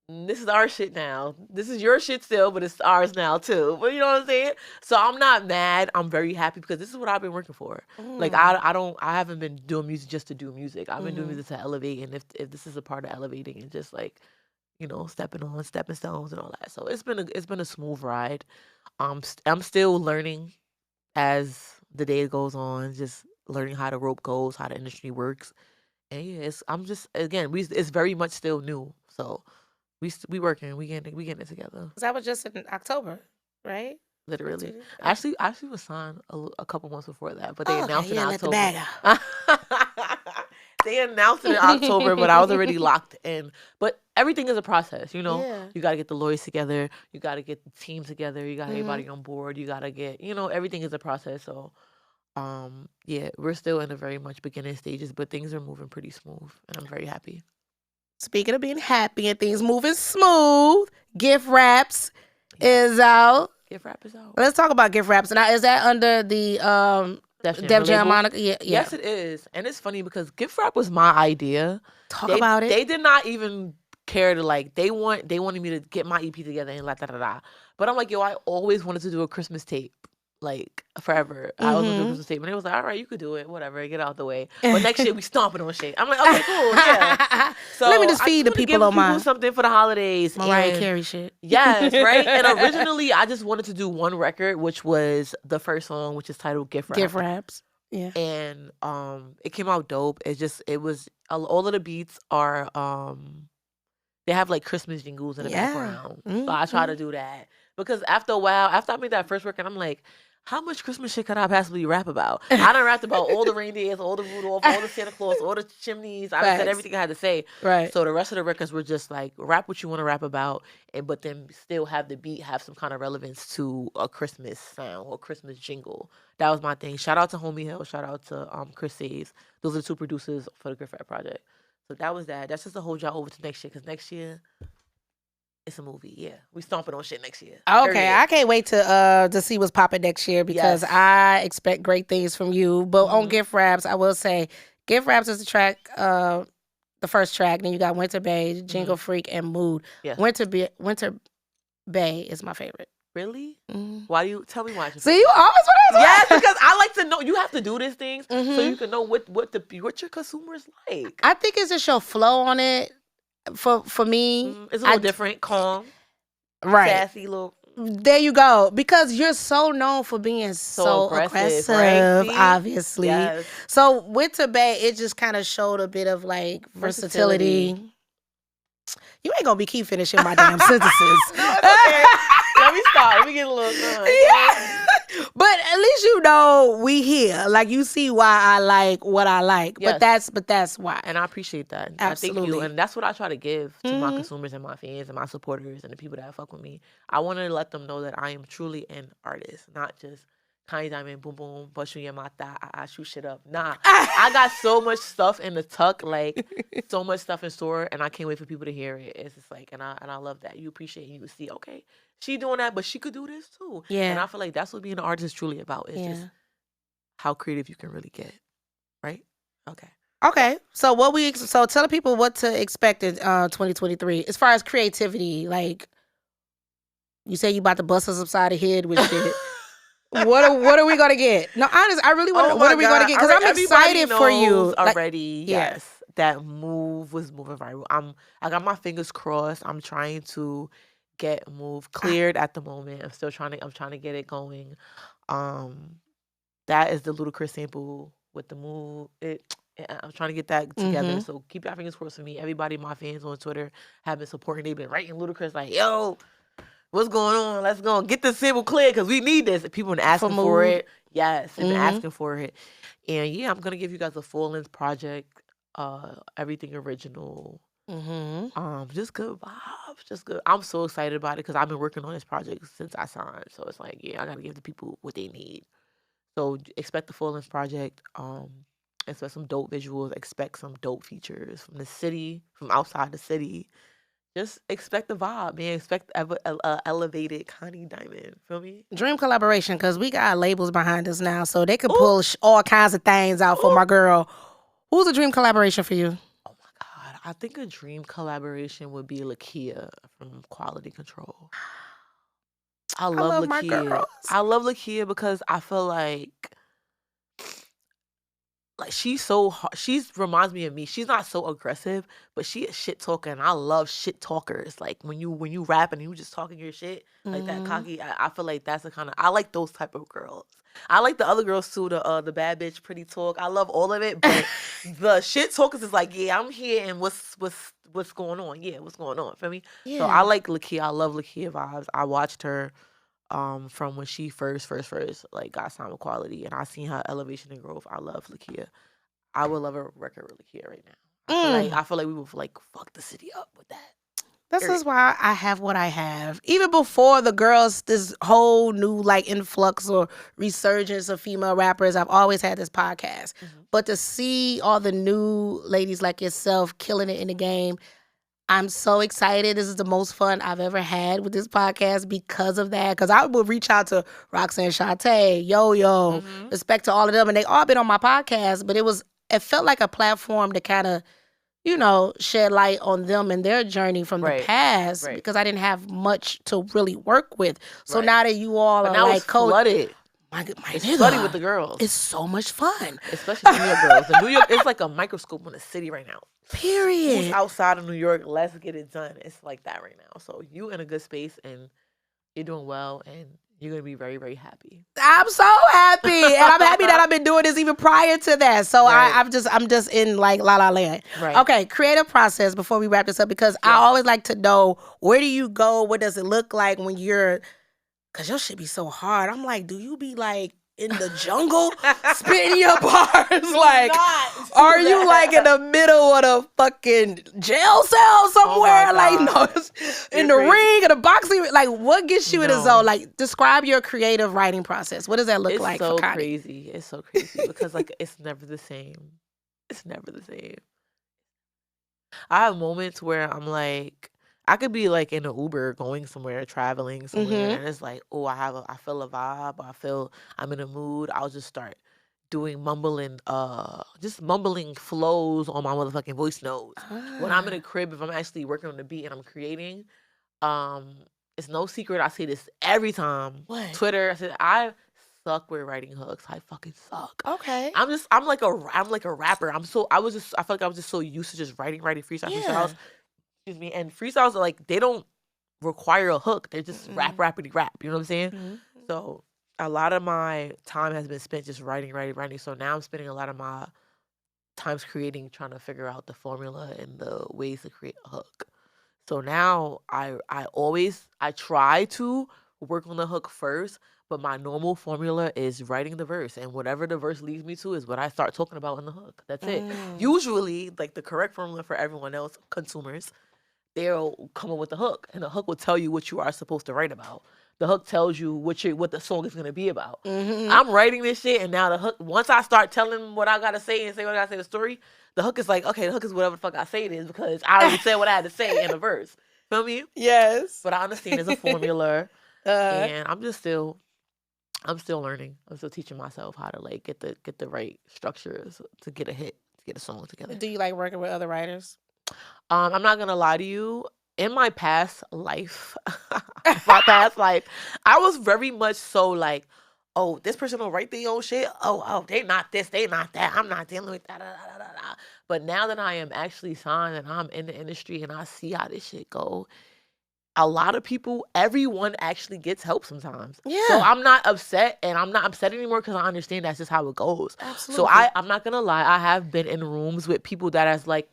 this is our shit now. This is your shit still, but it's ours now too. But you know what I'm saying? So I'm not mad. I'm very happy because this is what I've been working for. Like Mm. I haven't been doing music just to do music. I've been doing Mhm. music to elevate, and if this is a part of elevating and just like, stepping stones and all that. So it's been a smooth ride. I'm still learning as the day goes on, just learning how the rope goes, how the industry works. And yeah, I'm just again, it's very much still new. So we working, we getting it together. 'Cause that was just in October, right? Literally. 22? I actually was signed a couple months before that, but they Oh, okay. announced it in Yeah, let the October. bag out. They announced it in October, but I was already locked in. But everything is a process, you know. Yeah. You got to get the lawyers together. You got to get the team together. You got Mhm. everybody on board. You got to get, everything is a process. So, yeah, we're still in the very much beginning stages, but things are moving pretty smooth, and I'm very happy. Speaking of being happy and things moving smooth, gift wraps Yes. is out. Gift wrap is out. Let's talk about gift wraps. Now, is that under the Def Jam Def Jam label? moniker? Yeah, yeah. Yes, it is. And it's funny because gift wrap was my idea. Talk about it. They did not even care to like they wanted me to get my EP together and la da da da. But I'm like, yo, I always wanted to do a Christmas tape. Like forever. I was gonna do a Mhm. Christmas tape. And it was like, all right, you could do it, whatever, get out the way. But next year we stomping on shit. I'm like, okay, cool, yeah. So Let me just I feed the wanna give people on people my something for the holidays. Mariah and Carey shit. Yes, right? And originally I just wanted to do one record, which was the first song, which is titled Gift Wrap. Gift wraps. Yeah. And it came out dope. It was all of the beats are they have like Christmas jingles in the Yeah. background. So I try to do that because after a while, after I made that first record, I'm like, how much Christmas shit could I possibly rap about? I done rapped about all the reindeers, all the Rudolph, all the Santa Claus, all the chimneys. I done said Facts. everything I had to say. Right. So the rest of the records were just like rap what you want to rap about, but then still have the beat have some kind of relevance to a Christmas sound or Christmas jingle. That was my thing. Shout out to Homie Hill. Shout out to Chris Saves. Those are the two producers for the Gift Wrap project. So that was that. That's just to hold y'all over to next year because next year it's a movie. Yeah, we stomping on shit next year. Okay, Period. I can't wait to see what's popping next year because Yes. I expect great things from you. But on Mhm. gift wraps, I will say gift wraps is the track, the first track. Then you got Winter Bay, Jingle Freak, and Mood. Yes. Winter Bay is my favorite. Really? Mhm. Why do you tell me why? See, you always want to Yes, because I like to know. You have to do these things so Mhm. you can know what your consumers like. I think it's just your flow on it. For me, It's a little different, calm, right? sassy, little. There you go. Because you're so known for being so aggressive, right? See? obviously. Yes. So Winter Bay, it just kind of showed a bit of like versatility. You ain't gonna keep finishing my damn sentences. No, it's okay. Let me stop. Let me get a little. Yeah. But at least you know we here. Like you see why I like what I like. Yes. But that's why. And I appreciate that. Absolutely. I thank you. And that's what I try to give to my Mhm. consumers and my fans and my supporters and the people that fuck with me. I want to let them know that I am truly an artist, not just Connie Diamond, boom, boom, bust you in my thigh, I shoot shit up. Nah, I got so much stuff in the tuck, like so much stuff in store, and I can't wait for people to hear it. It's just like, and I love that. You appreciate it. You see, okay, she doing that, but she could do this too. Yeah. And I feel like that's what being an artist is truly about. It's Yeah. just how creative you can really get, right? Okay. Okay. So tell the people what to expect in 2023 as far as creativity. Like you say you about to bust us upside the head with shit. What are we gonna get? No, honest, I really want to know. What are we gonna get? Because I'm excited for you. Already, yeah. yes, that move was moving viral. I got my fingers crossed. I'm trying to get move cleared at the moment. I'm trying to get it going. That is the Ludacris sample with the move. I'm trying to get that together. Mhm. So keep your fingers crossed for me. Everybody, my fans on Twitter have been supporting. They've been writing Ludacris like, yo, what's going on? Let's go get this sample clear because we need this. People been asking for it. Yes, they've been asking for it. And yeah, I'm gonna give you guys a full length project. Everything original. Just good vibes. Just good. I'm so excited about it because I've been working on this project since I signed. So it's like, yeah, I gotta give the people what they need. So expect the full length project. Expect some dope visuals. Expect some dope features from the city, from outside the city. Just expect the vibe, man. Expect elevated Connie Diamond. Feel me? Dream collaboration, because we got labels behind us now, so they can Ooh, pull all kinds of things out for ooh. my girl. Who's a dream collaboration for you? Oh my God. I think a dream collaboration would be Lakia from Quality Control. I I love love my Lakia. girls. I love Lakia because I feel like she's so she's reminds me of me. She's not so aggressive, but she is shit talker, and I love shit talkers. Like when you rap and you just talking your shit like that Mm. cocky. I feel like that's the kind of I like those type of girls. I like the other girls too, the bad bitch pretty talk. I love all of it, but the shit talkers is like, yeah, I'm here and what's going on? Yeah, what's going on? Feel me? So I Yeah. like Lakia. I love Lakia vibes. I watched her from when she first like got signed with Quality, and I seen her elevation and growth. I love Lakia. I would love a record with Lakia right now. Mm. I feel like we would like fuck the city up with that. This Period. is why I have what I have. Even before the girls, this whole new like influx or resurgence of female rappers, I've always had this podcast. Mhm. But to see all the new ladies like yourself killing it in the game, I'm so excited. This is the most fun I've ever had with this podcast because of that. Because I would reach out to Roxanne Shante, Yo-Yo, Mhm. respect to all of them, and they all been on my podcast. But it felt like a platform to kind of shed light on them and their journey from the Right. past Right. because I didn't have much to really work with. So Right. now that you all But are now it's like coach, flooded. my It's flooded with nigga, the girls, it's so much fun. especially the New York girls. The New York, it's like a microscope on the city right now. Who's Period. outside of New York? Let's get it done. It's like that right now. So you in a good space and you're doing well, and you're gonna be very, very happy. I'm so happy, and I'm happy that I've been doing this even prior to that. So Right. I'm just in like la la land. Right. Okay, creative process before we wrap this up because I Yes. always like to know, where do you go? What does it look like when you're? Cause your shit be so hard. I'm like, do you be like in the jungle spitting your bars? Like, are you like in the middle of the fucking jail cell somewhere? Like, no, God. it's in You're the crazy. ring or the boxing. Like, what gets you in the No. zone? Like, describe your creative writing process. What does that look It's like so for Connie? crazy. It's so crazy because like it's never the same. It's never the same. I have moments where I'm like, I could be like in an Uber going somewhere, traveling somewhere, Mm-hmm. and it's like, oh, I feel a vibe. I feel I'm in a mood. I'll just start doing just mumbling flows on my motherfucking voice notes. When I'm in a crib, if I'm actually working on the beat and I'm creating, um, it's no secret. I say this every time. What? Twitter. I said I suck with writing hooks. I fucking suck. Okay. I'm like a rapper. I feel like I was just so used to just writing freestyles. Excuse me. And freestyles are like, they don't require a hook. They're just rapidy rap. You know what I'm saying? Mm-hmm. So a lot of my time has been spent just writing. So now I'm spending a lot of my times creating, trying to figure out the formula and the ways to create a hook. So now I try to work on the hook first, but my normal formula is writing the verse, and whatever the verse leads me to is what I start talking about in the hook. That's it. Usually, like the correct formula for everyone else, consumers, they'll come up with the hook, and the hook will tell you what you are supposed to write about. The hook tells you what the song is gonna be about. Mm-hmm. I'm writing this shit, and now the hook. Once I start telling them what I gotta say and say what I gotta say in the story, the hook is like, okay, the hook is whatever the fuck I say it is because I already said what I had to say in the verse. Feel me? Yes. But I understand there's a formula, Uh-huh. and I'm still learning. I'm still teaching myself how to like get the right structures to get a hit, to get a song together. Do you like working with other writers? I'm not gonna lie to you. In my past life, I was very much so like, oh, this person don't write their own shit. Oh, they not this, they not that. I'm not dealing with that. Da, da, da, da. But now that I am actually signed and I'm in the industry and I see how this shit go, a lot of people, everyone actually gets help sometimes. So Yeah. I'm not upset, and I'm not upset anymore because I understand that's just how it goes. Absolutely. So I'm not gonna lie, I have been in rooms with people that is like,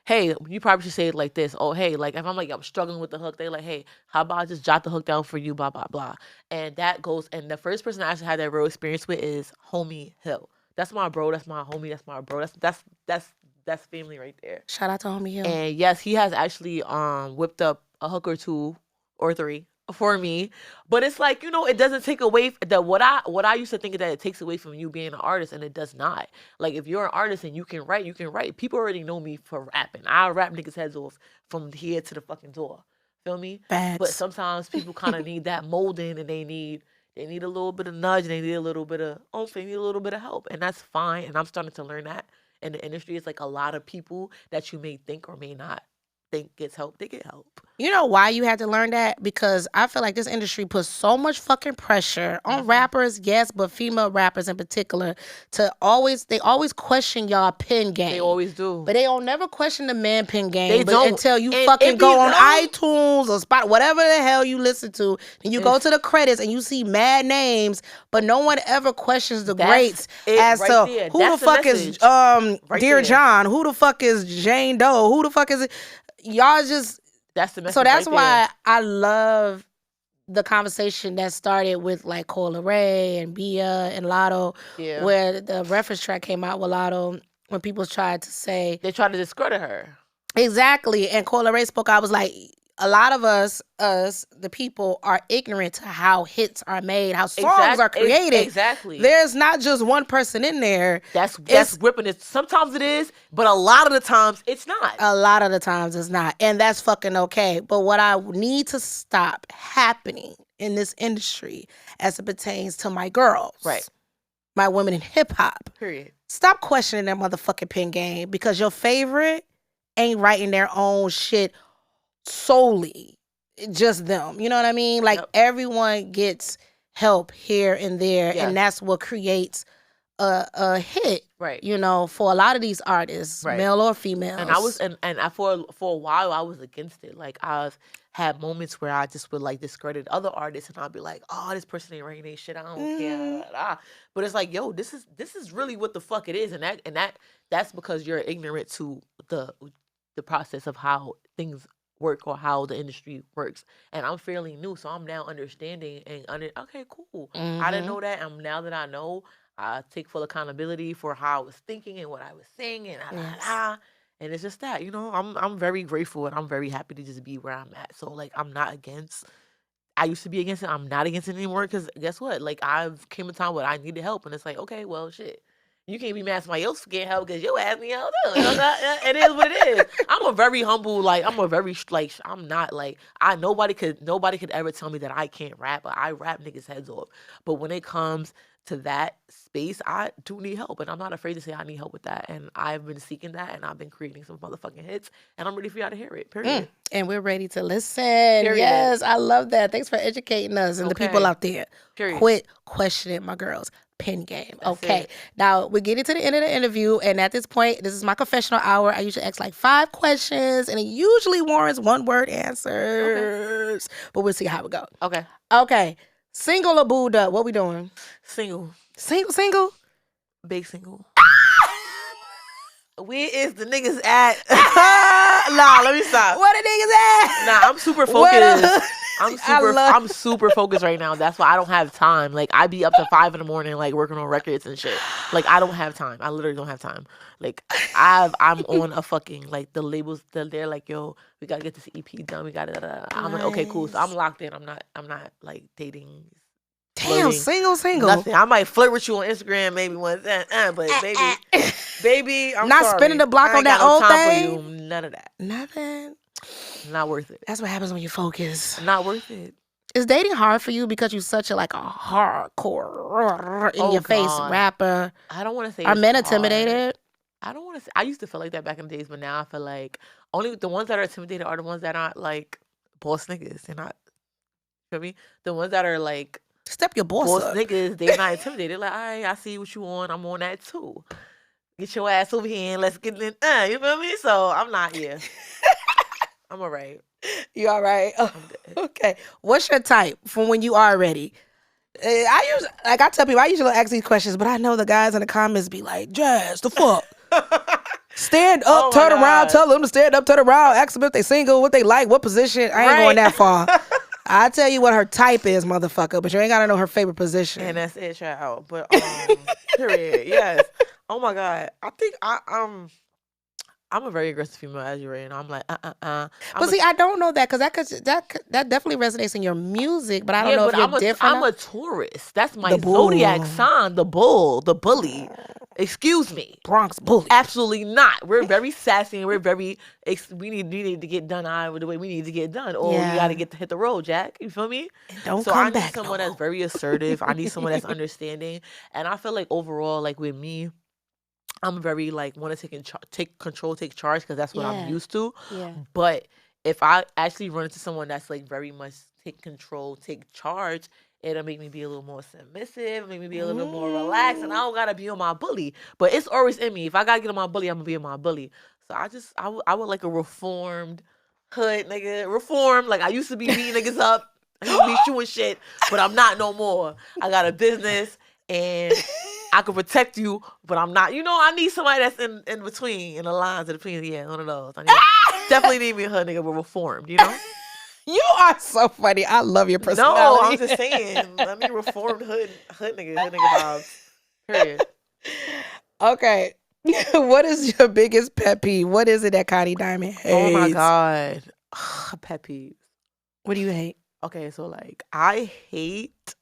hey, you probably should say it like this. Oh, hey, like if I'm struggling with the hook, they like, hey, how about I just jot the hook down for you, blah, blah, blah. And that goes, and the first person I actually had that real experience with is Homie Hill. That's my bro, that's my homie, that's my bro. That's family right there. Shout out to Homie Hill. And yes, he has actually whipped up a hook or two or three for me. But it's like, it doesn't take away that what I used to think that it takes away from you being an artist, and it does not. Like, if you're an artist and you can write, you can write. People already know me for rapping. I rap niggas' heads off from here to the fucking door. Feel me? But Facts. sometimes people kind of need that molding, and they need a little bit of nudge, and they need a little bit of oomph, they need a little bit of help, and that's fine. And I'm starting to learn that in the industry. It's like a lot of people that you may think or may not think gets help, they get help. You know why you had to learn that? Because I feel like this industry puts so much fucking pressure on rappers, yes, but female rappers in particular, they always question y'all pen game. They always do. But they don't never question the man pen game. They don't. Until you And fucking if go you on don't- iTunes or Spot, whatever the hell you listen to, and you go to the credits and you see mad names, but no one ever questions the That's greats it as right to there. who That's the the fuck is message. Right Dear there. John, who the fuck is Jane Doe, who the fuck is y'all just. That's the message. So that's right why there. I love the conversation that started with like Cola Ray and Bia and Lotto, Yeah. where the reference track came out with Lotto when people tried to say They try to discredit her. exactly, and Cola Ray spoke. I was like, a lot of us, the people, are ignorant to how hits are made, how songs are created. Exactly. There's not just one person in there. That's It's- ripping it. Sometimes it is, but a lot of the times it's not. A lot of the times it's not. And that's fucking okay. But what I need to stop happening in this industry as it pertains to my girls, Right. my women in hip hop, Period. stop questioning that motherfucking pen game, because your favorite ain't writing their own shit solely. Just them. You know what I mean? Like, Yep. everyone gets help here and there. Yes. And that's what creates a hit. Right. For a lot of these artists, Right. male or female. And I was for a while I was against it. Like, I've had moments where I just would like discredit other artists, and I'd be like, oh, this person ain't writing their shit, I don't care. But it's like, yo, this is really what the fuck it is, and that's because you're ignorant to the process of how things work or how the industry works. And I'm fairly new, so I'm now understanding okay, cool. I didn't know that, and now that I know, I take full accountability for how I was thinking and what I was saying, and and it's just that, I'm very grateful, and I'm very happy to just be where I'm at. So, like, I'm not against. I used to be against it. I'm not against it anymore, because guess what? Like, I've came a time where I needed help, and it's like, okay, well, shit. You can't be mad at somebody else for getting help because your ass need help too. It is what it is. I'm a very humble, I'm not like, nobody could ever tell me that I can't rap, but I rap niggas' heads off. But when it comes to that space, I do need help, and I'm not afraid to say I need help with that. And I've been seeking that, and I've been creating some motherfucking hits, and I'm ready for y'all to hear it. Period. And we're ready to listen. Period. Yes, I love that. Thanks for educating us and the people Okay. out there. Period. Quit questioning my girls' pen game. That's Okay. it. Now, we're getting to the end of the interview, and at this point, this is my confessional hour. I usually ask like 5 questions, and it usually warrants one-word answers. But we'll see how it goes. Okay. Okay. Single or booed up? What we doing? Single. Single? Big single. Where is the niggas at? Nah, let me stop. Where the niggas at? Nah, I'm super Where the- focused. I'm super focused right now. That's why I don't have time. Like, I be up to 5 a.m, like, working on records and shit. Like, I don't have time. I literally don't have time. Like, I'm on a fucking, like, the labels. They're like, yo, we gotta get this EP done. We gotta. I'm like, okay, cool. So I'm locked in. I'm not like dating. Damn, flirting, single. Nothing. I might flirt with you on Instagram maybe once, but baby, I'm Not sorry. spinning the block I ain't on that got no old time thing? for you. None of that. Nothing. Not worth it. That's what happens when you focus. Not worth it. Is dating hard for you because you're such a hardcore in your face God. rapper? I don't want to say. Are it's men hard. intimidated? I don't want to say. I used to feel like that back in the days, but now I feel like only the ones that are intimidated are the ones that aren't like boss niggas. They're not. You feel me? The ones that are like Step your boss boss up. niggas, they're not intimidated. Like, all right, I see what you on. I'm on that too. Get your ass over here and let's get in. You feel me? So I'm not here. I'm all right. You all right? I'm good. Okay. What's your type from when you are ready? I tell people, I usually ask these questions, but I know the guys in the comments be like, Jazz, the fuck? Stand up, Oh my turn around, God. tell them to stand up, turn around, ask them if they single, what they like, what position. I ain't going that far. I tell you what her type is, motherfucker, but you ain't gotta know her favorite position. And that's it, child. But period. Yes. Oh my God. I think I I'm a very aggressive female, as you're right, and I'm like, But see, I don't know that because that definitely resonates in your music, but I don't Yeah, know if but you're different. I'm a Taurus. That's my The zodiac bull. sign, the bull, the bully. Excuse me. Bronx bully. Absolutely not. We're very sassy and we're very. We need to get done the way we need to get done, or you got to hit the road, Jack. You feel me? And don't So come I need back someone no that's very assertive. I need someone that's understanding, and I feel like overall, like with me, I'm very like want to take control, take charge because that's what I'm used to. Yeah. But if I actually run into someone that's like very much take control, take charge, it'll make me be a little more submissive, make me be a little bit more relaxed, and I don't gotta be on my bully. But it's always in me. If I gotta get on my bully, I'm gonna be on my bully. So I would like a reformed hood nigga, reformed. Like I used to be beating niggas up, I used to be shooting shit, but I'm not no more. I got a business and I can protect you, but I'm not. I need somebody that's in between, in the lines in between. Yeah, one of those. Definitely need me a hood nigga, but reformed. You are so funny. I love your personality. No, I'm just saying. I need reformed hood nigga vibes. Period. Okay. What is your biggest pet peeve? What is it that Connie Diamond hates? Oh my God. Pet peeves. What do you hate? Okay, so like I hate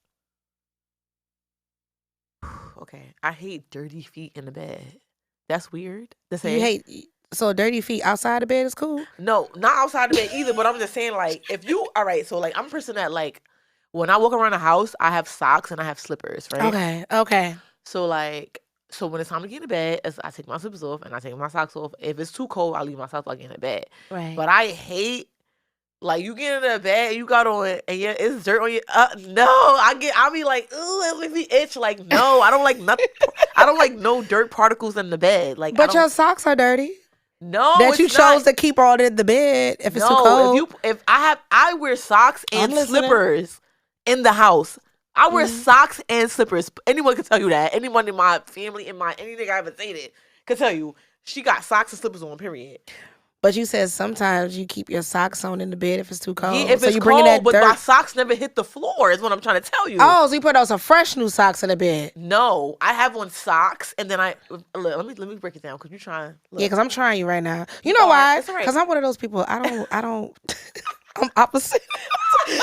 dirty feet in the bed. That's weird to say. You hate so dirty feet outside the bed is cool? No, not outside the bed either, but I'm just saying like if you all right, so like I'm a person that like when I walk around the house, I have socks and I have slippers, right? Okay. So when it's time to get in bed, I take my slippers off and I take my socks off. If it's too cold, I leave my socks like in the bed. Right. But I hate like you get in the bed, you got on and yeah, it's dirt on you. No, I'll be like, ooh, it makes me itch. Like, no, I don't like nothing. I don't like no dirt particles in the bed. Like, but your socks are dirty. No, that you chose to keep all in the bed if it's too cold. If I wear socks and slippers in the house. I wear socks and slippers. Anyone can tell you that. Anyone in my family, anything I ever dated can tell you she got socks and slippers on. Period. But you said sometimes you keep your socks on in the bed if it's too cold. Yeah, if it's cold, but my socks never hit the floor is what I'm trying to tell you. Oh, so you put on some fresh new socks in the bed? No, I have on socks, and then let me break it down because you're trying. Yeah, because I'm trying you right now. You know why? Because I'm one of those people. I don't. I'm opposite.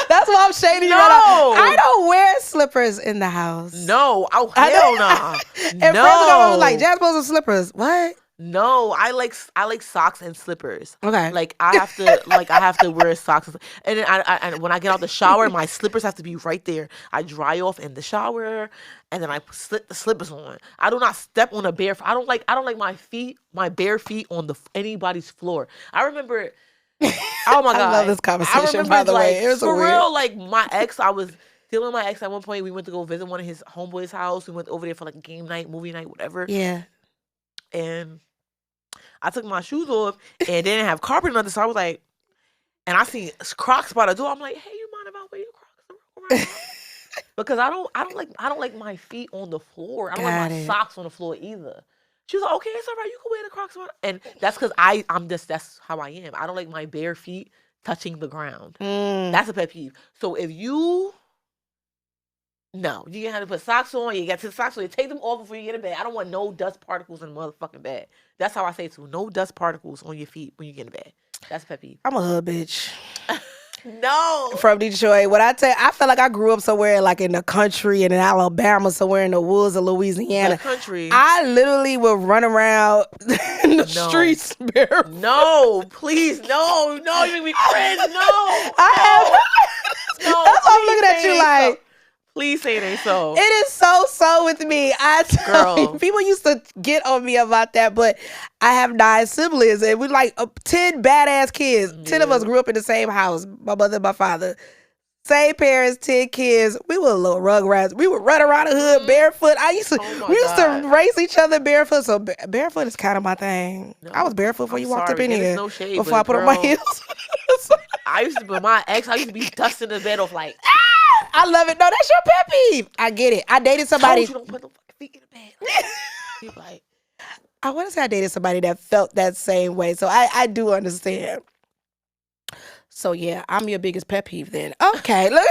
That's why I'm shading you right now. I don't wear slippers in the house. No, hell no. And friends are like, Jazz pulls some slippers. What? No, I like socks and slippers. Okay. Like I have to wear socks and then and when I get out the shower, my slippers have to be right there. I dry off in the shower and then I slip the slippers on. I do not step on a bare. I don't like my bare feet on anybody's floor. I remember. Oh my God! I love this conversation. By the way, it was for real. Like my ex, I was dealing with my ex at one point. We went to go visit one of his homeboys' house. We went over there for like a game night, movie night, whatever. Yeah. And I took my shoes off and they didn't have carpet under, so I was like, and I see Crocs by the door. I'm like, hey, you mind if I wear your Crocs? Because I don't like my feet on the floor. I don't like my socks on the floor either. She was like, okay, it's all right. You can wear the Crocs on. And that's because that's how I am. I don't like my bare feet touching the ground. That's a pet peeve. So if you have to put socks on. You got to socks on. You take them off before you get in bed. I don't want no dust particles in the motherfucking bed. That's how I say it too. No dust particles on your feet when you get in bed. That's a pet peeve. I'm a hood bitch. No. From Detroit. What I tell you, I feel like I grew up somewhere like in the country and in Alabama, somewhere in the woods of Louisiana. The country. I literally would run around in the streets barefoot. No, please, no, you make me cringe. No. That's why I'm looking at you like. Please say it ain't so. It is so with me. I tell you, people used to get on me about that, but I have 9 siblings and we like 10 badass kids. 10 of us grew up in the same house. My mother and my father. Same parents, 10 kids. We were little rugrats. We would run around the hood barefoot. We used to race each other barefoot. So barefoot is kind of my thing. No, I was barefoot before you walked up in here. No shade, before I put on my heels. But my ex, I used to be dusting the bed off like. I love it. No, that's your pet peeve. I get it. I dated somebody. You don't put no fucking feet in the bed. You like. I want to say I dated somebody that felt that same way. So I do understand. So yeah, I'm your biggest pet peeve then. Okay. Look.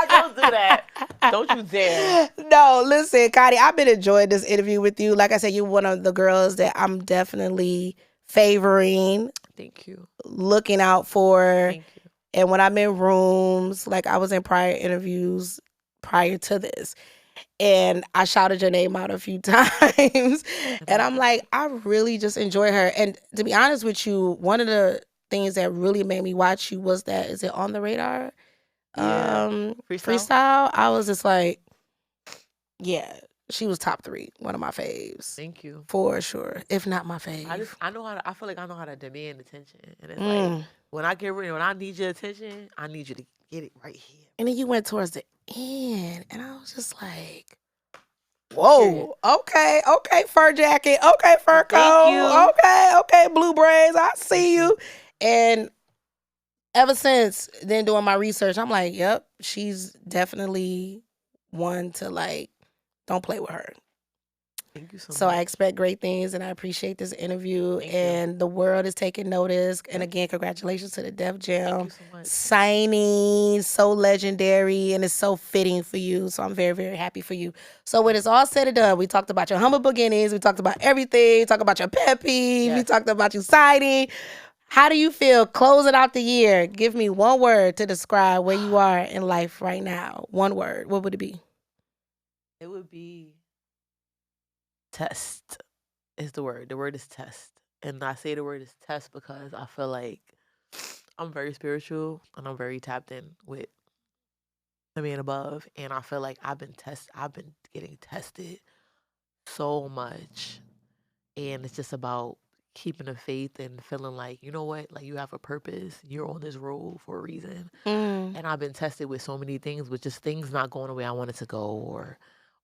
Don't do that. Don't you dare. No, listen, Connie, I've been enjoying this interview with you. Like I said, you're one of the girls that I'm definitely favoring, Thank you. looking out for. Thank you. And when I'm in rooms, like I was in prior interviews prior to this, and I shouted your name out a few times. And I'm like, I really just enjoy her. And to be honest with you, one of the things that really made me watch you was that, is it On the Radar? Yeah. Freestyle. I was just like, yeah, she was top 3, one of my faves. Thank you. For sure, if not my fave. I feel like I know how to demand attention, and it's like when I need your attention, I need you to get it right here. And then you went towards the end, and I was just like, whoa, okay, fur jacket, okay, fur coat, okay, blue braids, I see you. And ever since then, doing my research, I'm like, yep, she's definitely one to like, don't play with her. Thank you so much. So I expect great things, and I appreciate this interview. And the world is taking notice. And again, congratulations to the Def Jam signing, so legendary, and it's so fitting for you. So I'm very, very happy for you. So when it's all said and done, we talked about your humble beginnings, we talked about everything, we talked about your pet peeve, we talked about you signing. How do you feel closing out the year? Give me one word to describe where you are in life right now. One word. What would it be? It would be test is the word. The word is test. And I say the word is test because I feel like I'm very spiritual and I'm very tapped in with the man above. And I feel like I've been getting tested so much. And it's just about keeping the faith and feeling like, you know what, like you have a purpose. You're on this road for a reason. And I've been tested with so many things, with just things not going the way I wanted to go,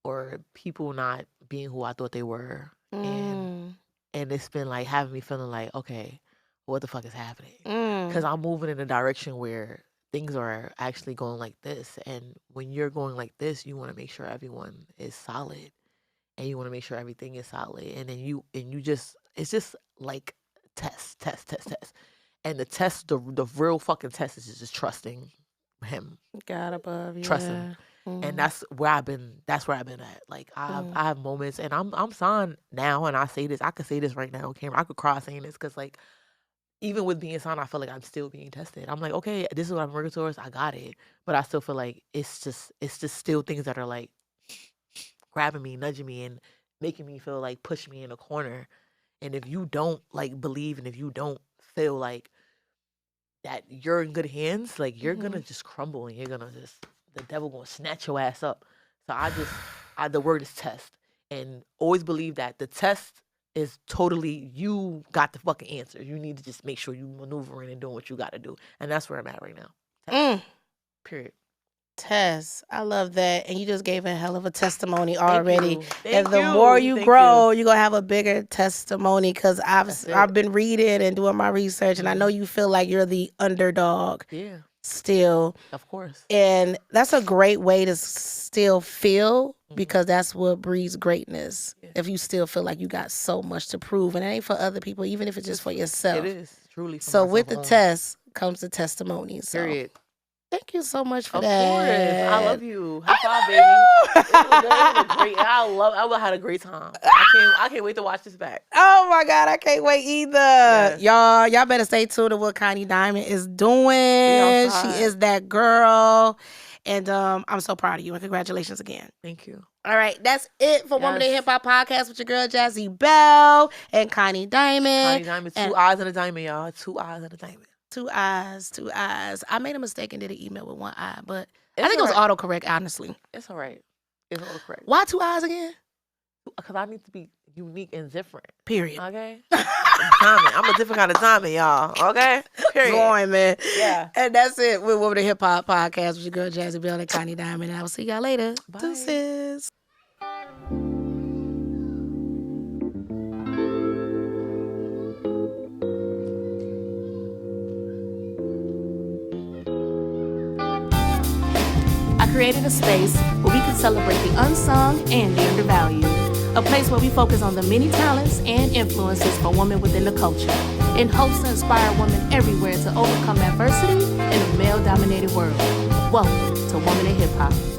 or people not being who I thought they were. And it's been like having me feeling like, okay, what the fuck is happening? Because I'm moving in a direction where things are actually going like this. And when you're going like this, you want to make sure everyone is solid. And you want to make sure everything is solid. And then it's just like test. And the test, the real fucking test is just trusting him. God above, yeah. Trust him. And that's where I've been at. Like I have moments, and I'm signed now, and I say this, I could say this right now on camera. I could cry saying this because like even with being signed, I feel like I'm still being tested. I'm like, okay, this is what I'm working towards. I got it. But I still feel like it's just still things that are like grabbing me, nudging me, and making me feel like push me in a corner. And if you don't like believe, and if you don't feel like that you're in good hands, like you're gonna just crumble, and you're gonna just, the devil gonna snatch your ass up. So the word is test. And always believe that the test is totally, you got the fucking answer. You need to just make sure you maneuvering and doing what you gotta do. And that's where I'm at right now. Test. Period. Test. I love that. And you just gave a hell of a testimony already. And the more you grow, you're going to have a bigger testimony, because I've been reading and doing my research, and I know you feel like you're the underdog. Yeah. Still. Of course. And that's a great way to still feel, because that's what breeds greatness. Yeah. If you still feel like you got so much to prove, and it ain't for other people, even if it's just for yourself. It is truly for so myself with alone. The test comes the testimony. So. Period. Thank you so much for of that. Of course. I love you. High five, baby. It was great. I had a great time. I can't wait to watch this back. Oh my God, I can't wait either. Yes. Y'all better stay tuned to what Connie Diiamond is doing. She is that girl. And I'm so proud of you, and congratulations again. Thank you. All right, that's it for Woman in Hip Hop Podcast with your girl Jazzie Belle and Connie Diiamond. Connie Diiamond, 2 eyes and a diamond, y'all. 2 eyes and a diamond. 2 eyes, 2 eyes. I made a mistake and did an email with 1 eye, but I think it was autocorrect, honestly. It's all right. It's autocorrect. Why 2 eyes again? Because I need to be unique and different. Period. Okay? I'm a different kind of diamond, y'all. Okay? Period. Going, man. Yeah. And that's it with Woman in Hip Hop Podcast with your girl Jazzie Belle and Connie Diiamond. And I will see y'all later. Bye. Deuces. I created a space where we can celebrate the unsung and the undervalued. A place where we focus on the many talents and influences for women within the culture, in hopes to inspire women everywhere to overcome adversity in a male-dominated world. Welcome to Woman in Hip Hop.